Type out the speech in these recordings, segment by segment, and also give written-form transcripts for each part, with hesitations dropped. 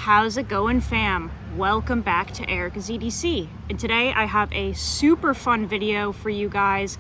How's it going, fam? Welcome back to Erica's EDC. And today I have a super fun video for you guys.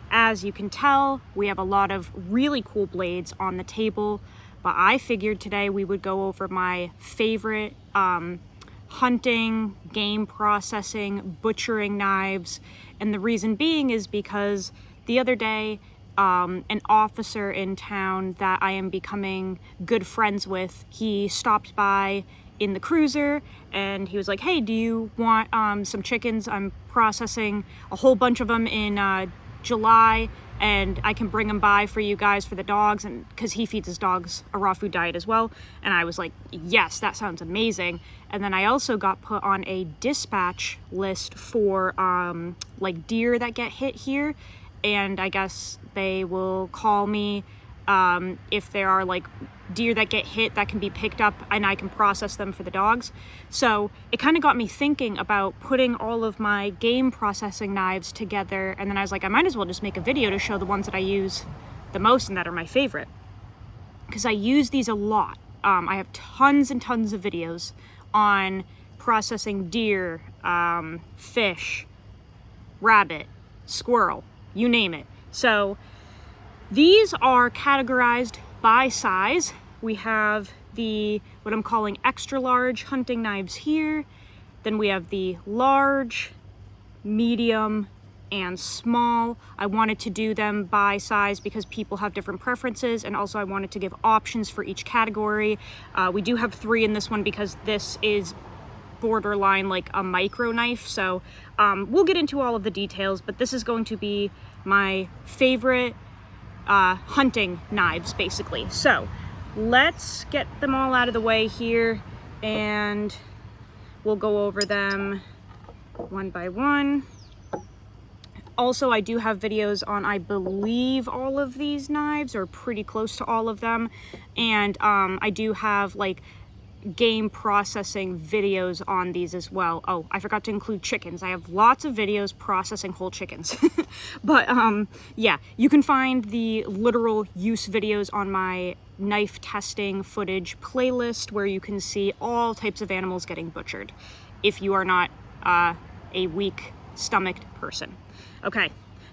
As you can tell, we have a lot of really cool blades on the table, but I figured today we would go over my favorite hunting, game processing, butchering knives. And the reason being is because the other day, an officer in town that I am becoming good friends with, he stopped by in the cruiser and he was like, hey, do you want some chickens? I'm processing a whole bunch of them in July and I can bring them by for you guys for the dogs, and because he feeds his dogs a raw food diet as well. And I was like, yes, that sounds amazing. And then I also got put on a dispatch list for like deer that get hit here, and I guess they will call me if there are like deer that get hit that can be picked up and I can process them for the dogs. So it kind of got me thinking about putting all of my game processing knives together, and then I was like, I might as well just make a video to show the ones that I use the most and that are my favorite, because I use these a lot. I have tons and tons of videos on processing deer, fish, rabbit, squirrel, you name it. So these are categorized by size. We have the, what I'm calling extra large hunting knives here. Then we have the large, medium, and small. I wanted to do them by size because people have different preferences, and also I wanted to give options for each category. We do have 3 in this one because this is borderline like a micro knife, so we'll get into all of the details, but this is going to be my favorite hunting knives, basically. So let's get them all out of the way here and we'll go over them one by one. Also, I do have videos on, I believe, all of these knives, or pretty close to all of them, and I do have like game processing videos on these as well. Oh, I forgot to include chickens. I have lots of videos processing whole chickens. But yeah, you can find the literal use videos on my knife testing footage playlist, where you can see all types of animals getting butchered if you are not a weak stomached person. Okay,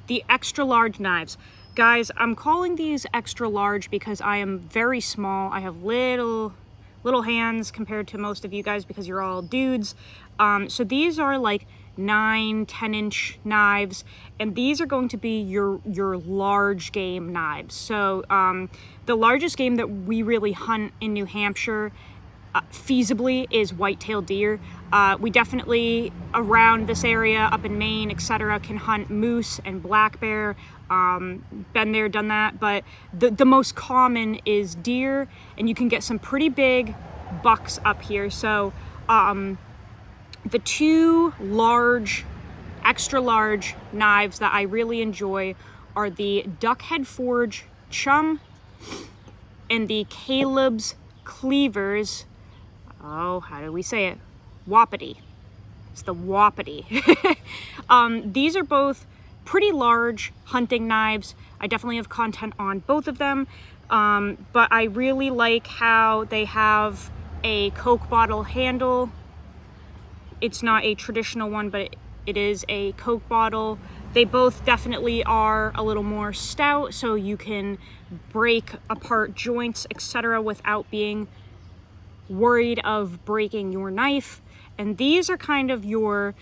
the extra large knives. Guys, I'm calling these extra large because I am very small. I have little hands compared to most of you guys because you're all dudes. So these are like 9-10 inch knives, and these are going to be your large game knives. So the largest game that we really hunt in New Hampshire feasibly is white-tailed deer. We definitely around this area up in Maine, etc., can hunt moose and black bear. Been there, done that, but the most common is deer, and you can get some pretty big bucks up here. So the 2 large, extra large knives that I really enjoy are the Duckhead Forge Chum and the Caleb's Cleavers. Oh, how do we say it? Wapiti. It's the Wapiti. These are both pretty large hunting knives. I definitely have content on both of them, but I really like how they have a Coke bottle handle. It's not a traditional one, but it is a Coke bottle. They both definitely are a little more stout, so you can break apart joints, etc., without being worried of breaking your knife. And these are kind of your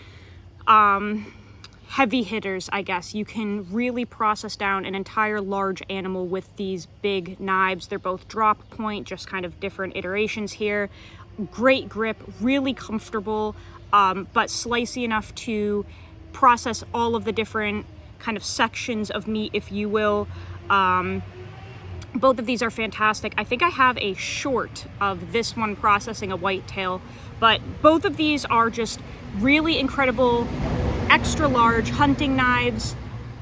heavy hitters, I guess. You can really process down an entire large animal with these big knives. They're both drop point, just kind of different iterations here. Great grip, really comfortable, but slicey enough to process all of the different kind of sections of meat, if you will. Both of these are fantastic. I think I have a short of this one processing a whitetail, but both of these are just really incredible extra large hunting knives.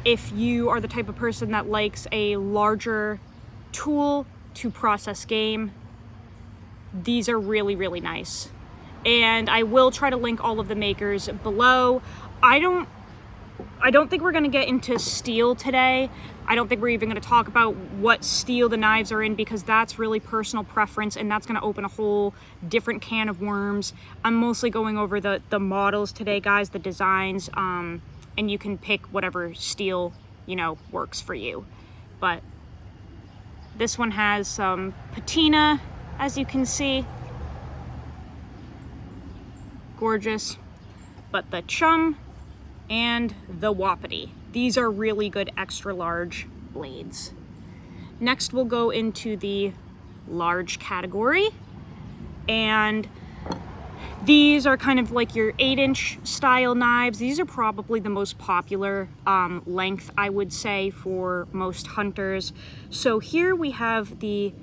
If you are the type of person that likes a larger tool to process game, these are really, really nice. And I will try to link all of the makers below. I don't think we're gonna get into steel today, I don't think we're even going to talk about what steel the knives are in, because that's really personal preference, and that's going to open a whole different can of worms. I'm mostly going over the models today, guys, the designs, and you can pick whatever steel, you know, works for you. But this one has some patina, as you can see. Gorgeous. But the Chum and the Wapiti, these are really good extra large blades. Next, we'll go into the large category, and these are kind of like your 8-inch style knives. These are probably the most popular length, I would say, for most hunters. So here we have the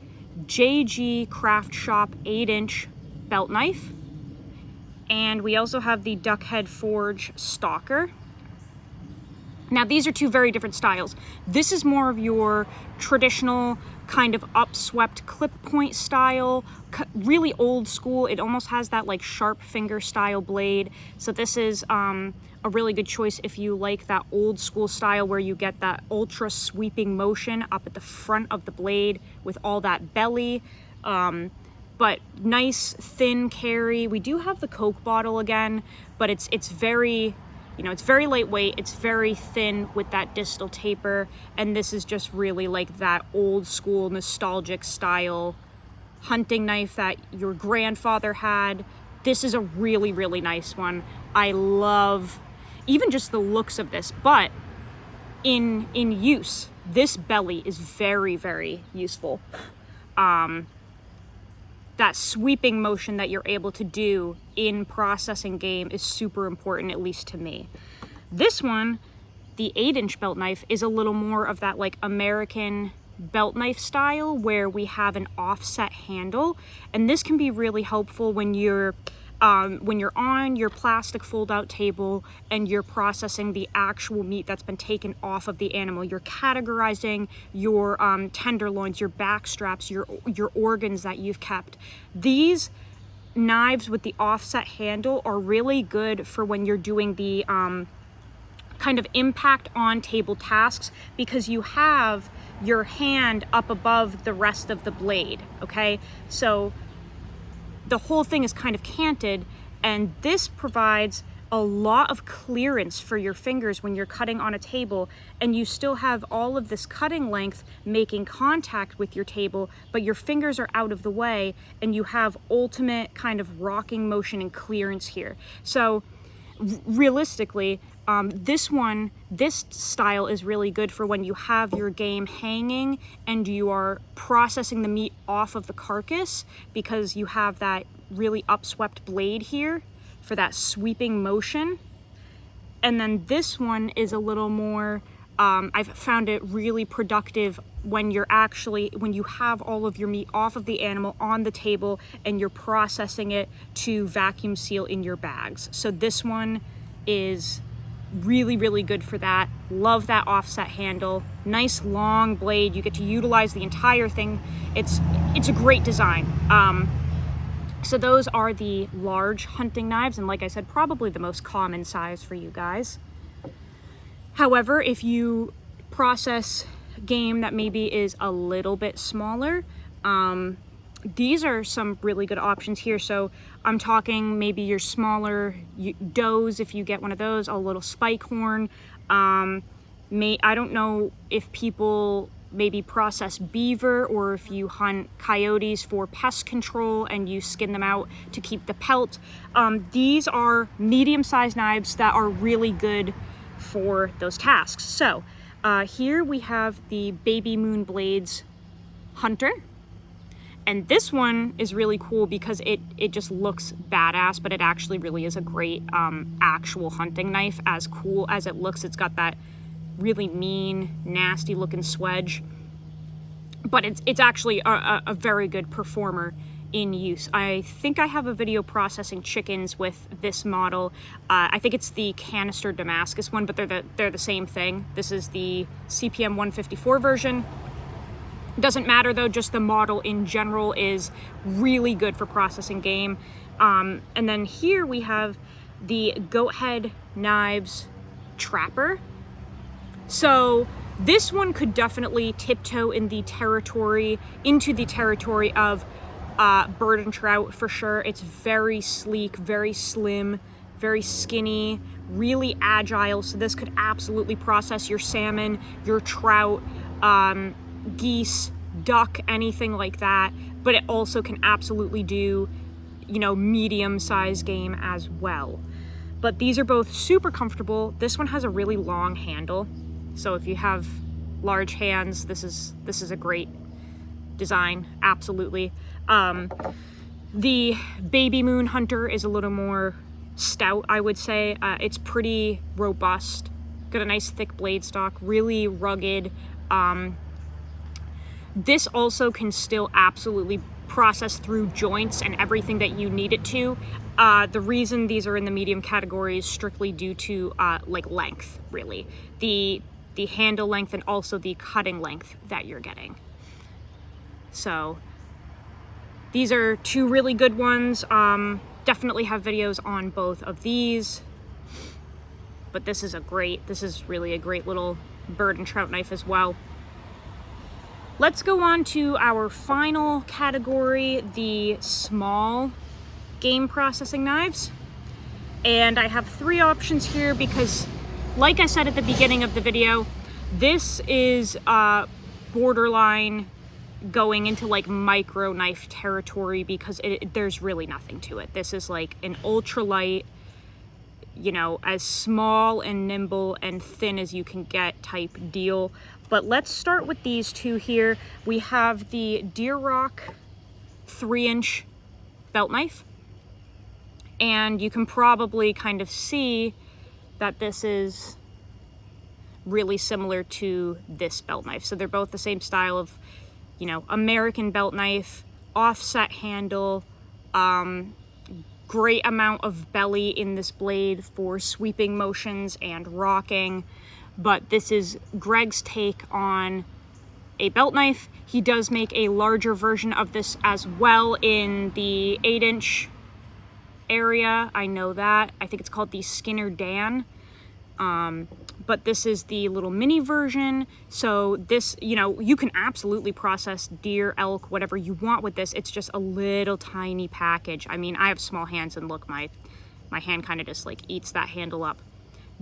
JG Craftshop 8-inch belt knife, and we also have the Duckhead Forge Stalker. Now, these are two very different styles. This is more of your traditional kind of upswept clip point style, really old school. It almost has that like sharp finger style blade. So this is a really good choice if you like that old school style where you get that ultra sweeping motion up at the front of the blade with all that belly. But nice thin carry. We do have the Coke bottle again, but it's very, you know, it's very lightweight, it's very thin with that distal taper, and this is just really like that old school nostalgic style hunting knife that your grandfather had. This is a really, really nice one. I love even just the looks of this, but in use, this belly is very, very useful. That sweeping motion that you're able to do in processing game is super important, at least to me. This one, the 8-inch belt knife, is a little more of that like American belt knife style where we have an offset handle, and this can be really helpful when you're on your plastic fold-out table and you're processing the actual meat that's been taken off of the animal. You're categorizing your tenderloins, your back straps, your organs that you've kept. These knives with the offset handle are really good for when you're doing the kind of impact on table tasks, because you have your hand up above the rest of the blade, okay? So the whole thing is kind of canted, and this provides a lot of clearance for your fingers when you're cutting on a table, and you still have all of this cutting length making contact with your table, but your fingers are out of the way, and you have ultimate kind of rocking motion and clearance here. So realistically, this style is really good for when you have your game hanging and you are processing the meat off of the carcass, because you have that really upswept blade here for that sweeping motion. And then this one is a little more, I've found it really productive when you have all of your meat off of the animal on the table and you're processing it to vacuum seal in your bags. So this one is really, really good for that. Love that offset handle. Nice long blade. You get to utilize the entire thing. It's a great design. So those are the large hunting knives, and like I said, probably the most common size for you guys. However, if you process game that maybe is a little bit smaller, these are some really good options here. So I'm talking maybe your smaller does, if you get one of those, a little spike horn. I don't know if people maybe process beaver, or if you hunt coyotes for pest control and you skin them out to keep the pelt. These are medium-sized knives that are really good for those tasks. So here we have the Babymoon Blades Hunter. And this one is really cool because it just looks badass, but it actually really is a great actual hunting knife. As cool as it looks, it's got that really mean, nasty looking swedge, but it's actually a very good performer in use. I think I have a video processing chickens with this model. I think it's the canister Damascus one, but they're the same thing. This is the CPM 154 version. Doesn't matter though, just the model in general is really good for processing game. And then here we have the Goathead Knives Trapper. So This one could definitely tiptoe into the territory of bird and trout for sure. It's very sleek, very slim, very skinny, really agile. So this could absolutely process your salmon, your trout, geese, duck, anything like that. But it also can absolutely do, you know, medium-sized game as well. But these are both super comfortable. This one has a really long handle, so if you have large hands, this is a great design, absolutely. The Babymoon Hunter is a little more stout, I would say. It's pretty robust, got a nice thick blade stock, really rugged. This also can still absolutely process through joints and everything that you need it to. The reason these are in the medium category is strictly due to like length, really. The handle length and also the cutting length that you're getting. So these are two really good ones. Definitely have videos on both of these. But this is really a great little bird and trout knife as well. Let's go on to our final category, the small game processing knives. And I have three options here because, like I said at the beginning of the video, this is borderline going into like micro knife territory because there's really nothing to it. This is like an ultralight, you know, as small and nimble and thin as you can get type deal. But let's start with these two here. We have the Deer Rock 3-inch belt knife. And you can probably kind of see that this is really similar to this belt knife. So they're both the same style of, you know, American belt knife, offset handle, great amount of belly in this blade for sweeping motions and rocking. But this is Greg's take on a belt knife. He does make a larger version of this as well in the 8-inch area. I know that. I think it's called the Skinner Dan. But this is the little mini version. So this, you know, you can absolutely process deer, elk, whatever you want with this. It's just a little tiny package. I mean, I have small hands and look, my hand kind of just like eats that handle up.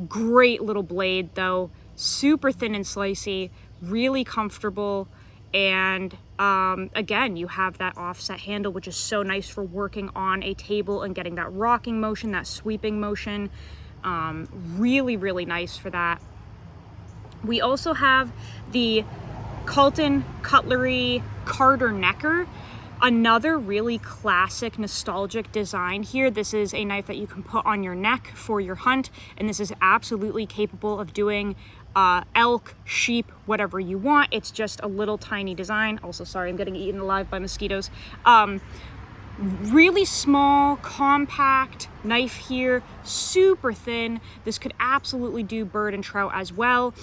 Great little blade though, super thin and slicey, really comfortable. And again, you have that offset handle, which is so nice for working on a table and getting that rocking motion, that sweeping motion. Really, really nice for that. We also have the Calton Cutlery Carter Necker. Another really classic nostalgic design here. This is a knife that you can put on your neck for your hunt, and this is absolutely capable of doing elk, sheep, whatever you want. It's just a little tiny design. Also, sorry, I'm getting eaten alive by mosquitoes. Really small, compact knife here, super thin. This could absolutely do bird and trout as well.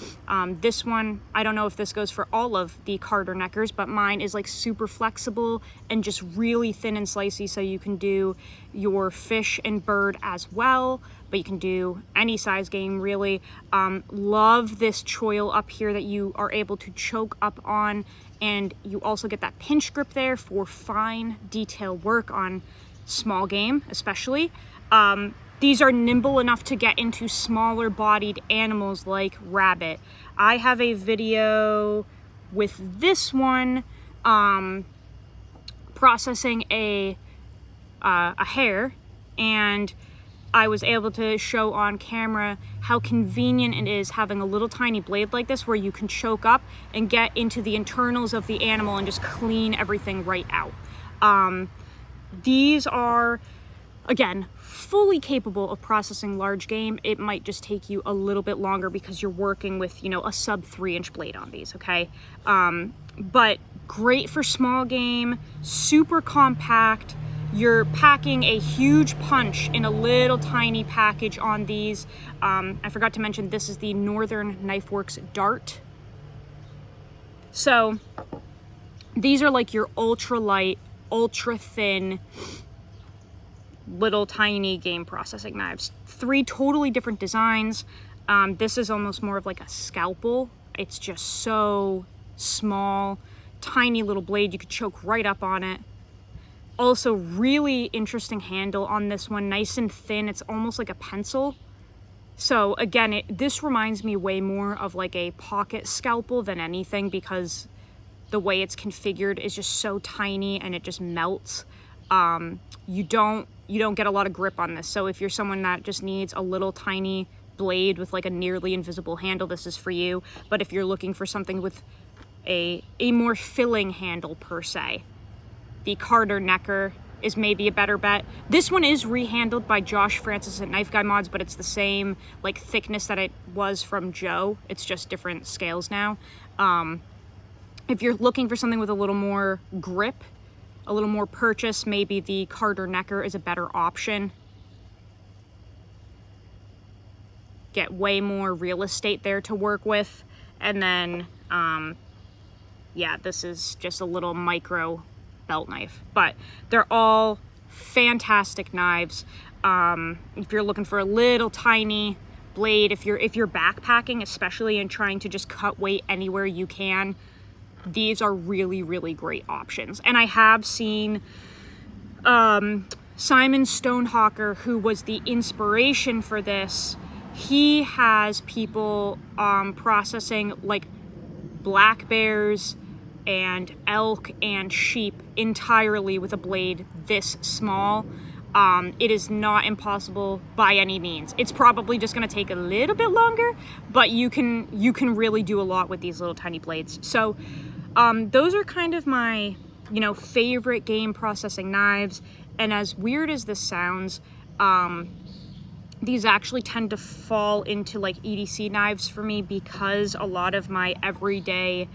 This one, I don't know if this goes for all of the Carter Neckers, but mine is like super flexible and just really thin and slicey, so you can do your fish and bird as well, but you can do any size game really. Love this choil up here that you are able to choke up on, and you also get that pinch grip there for fine detail work on small game especially. These are nimble enough to get into smaller bodied animals like rabbit. I have a video with this one processing a hare, and I was able to show on camera how convenient it is having a little tiny blade like this where you can choke up and get into the internals of the animal and just clean everything right out. These are, again, fully capable of processing large game. It might just take you a little bit longer because you're working with, you know, a sub 3-inch blade on these, okay? But great for small game, super compact. You're packing a huge punch in a little tiny package on these. I forgot to mention this is the Northern Knifeworks Dart. So these are like your ultra light, ultra thin, little tiny game processing knives. 3 totally different designs. This is almost more of like a scalpel It's just so small, tiny little blade. You could choke right up on it. Also, really interesting handle on this one, nice and thin. It's almost like a pencil. So again, this reminds me way more of like a pocket scalpel than anything, because the way it's configured is just so tiny and it just melts. You don't get a lot of grip on this. So if you're someone that just needs a little tiny blade with like a nearly invisible handle, this is for you. But if you're looking for something with a more filling handle per se, the Carter Necker is maybe a better bet. This one is rehandled by Josh Francis at Knife Guy Mods, but it's the same like thickness that it was from Joe. It's just different scales now. If you're looking for something with a little more grip, a little more purchase, maybe the Carter Necker is a better option. Get way more real estate there to work with. And then, yeah, this is just a little micro belt knife. But they're all fantastic knives. If you're looking for a little tiny blade, if you're backpacking especially and trying to just cut weight anywhere you can, these are really, really great options. And I have seen Simon Stonehawker, who was the inspiration for this, he has people processing like black bears and elk and sheep entirely with a blade this small. It is not impossible by any means. It's probably just going to take a little bit longer, but you can really do a lot with these little tiny blades. So those are kind of my, favorite game processing knives. And as weird as this sounds, these actually tend to fall into like EDC knives for me, because a lot of my everyday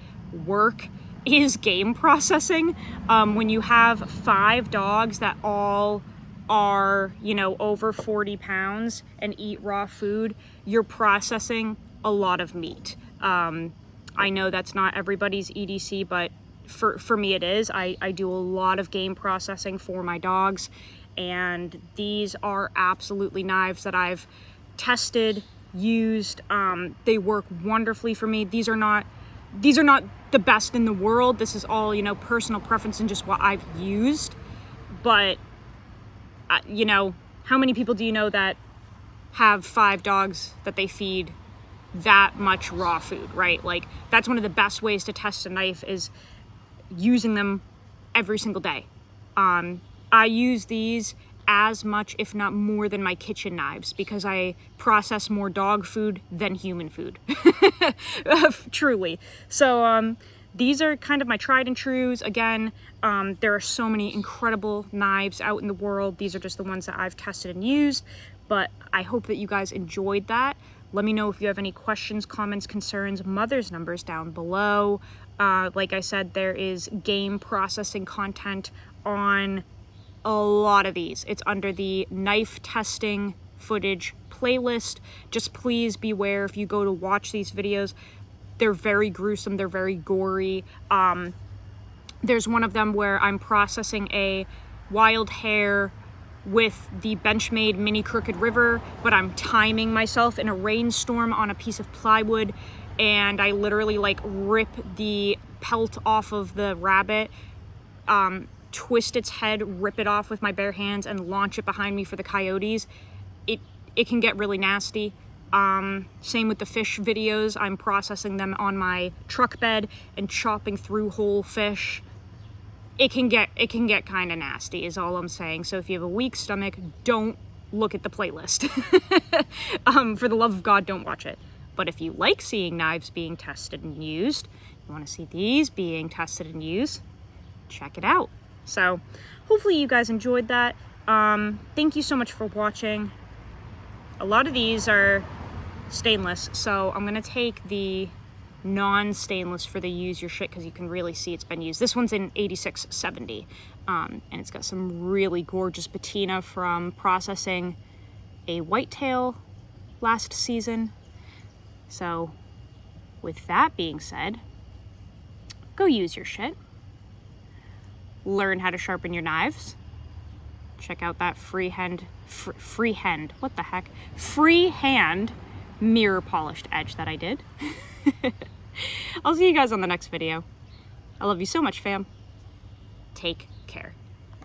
work is game processing. When you have 5 dogs that all are, over 40 pounds and eat raw food, you're processing a lot of meat. I know that's not everybody's EDC, but for me it is. I do a lot of game processing for my dogs, and these are absolutely knives that I've tested, used. They work wonderfully for me. These are not the best in the world. This is all, personal preference and just what I've used. But, how many people do you know that have 5 dogs that they feed that much raw food, right? Like, that's one of the best ways to test a knife, is using them every single day. I use these as much, if not more, than my kitchen knives, because I process more dog food than human food. Truly. So these are kind of my tried and trues. Again, there are so many incredible knives out in the world. These are just the ones that I've tested and used, but I hope that you guys enjoyed that. Let me know if you have any questions, comments, concerns. Mother's number's down below. Like I said, there is game processing content on a lot of these. It's under the knife testing footage playlist. Just please beware if you go to watch these videos. They're very gruesome, they're very gory. There's one of them where I'm processing a wild hare with the Benchmade Mini Crooked River, but I'm timing myself in a rainstorm on a piece of plywood, and I literally like rip the pelt off of the rabbit, twist its head, rip it off with my bare hands, and launch it behind me for the coyotes. It can get really nasty. Same with the fish videos. I'm processing them on my truck bed and chopping through whole fish. It can get kind of nasty, is all I'm saying. So if you have a weak stomach, don't look at the playlist. For the love of God, don't watch it. But if you like seeing knives being tested and used, you want to see these being tested and used, check it out. So hopefully you guys enjoyed that. Thank you so much for watching. A lot of these are stainless, so I'm gonna take the non-stainless for the use your shit, because you can really see it's been used. This one's in 8670, and it's got some really gorgeous patina from processing a whitetail last season. So with that being said, go use your shit. Learn how to sharpen your knives. Check out that freehand mirror polished edge that I did. I'll see you guys on the next video. I love you so much, fam. Take care.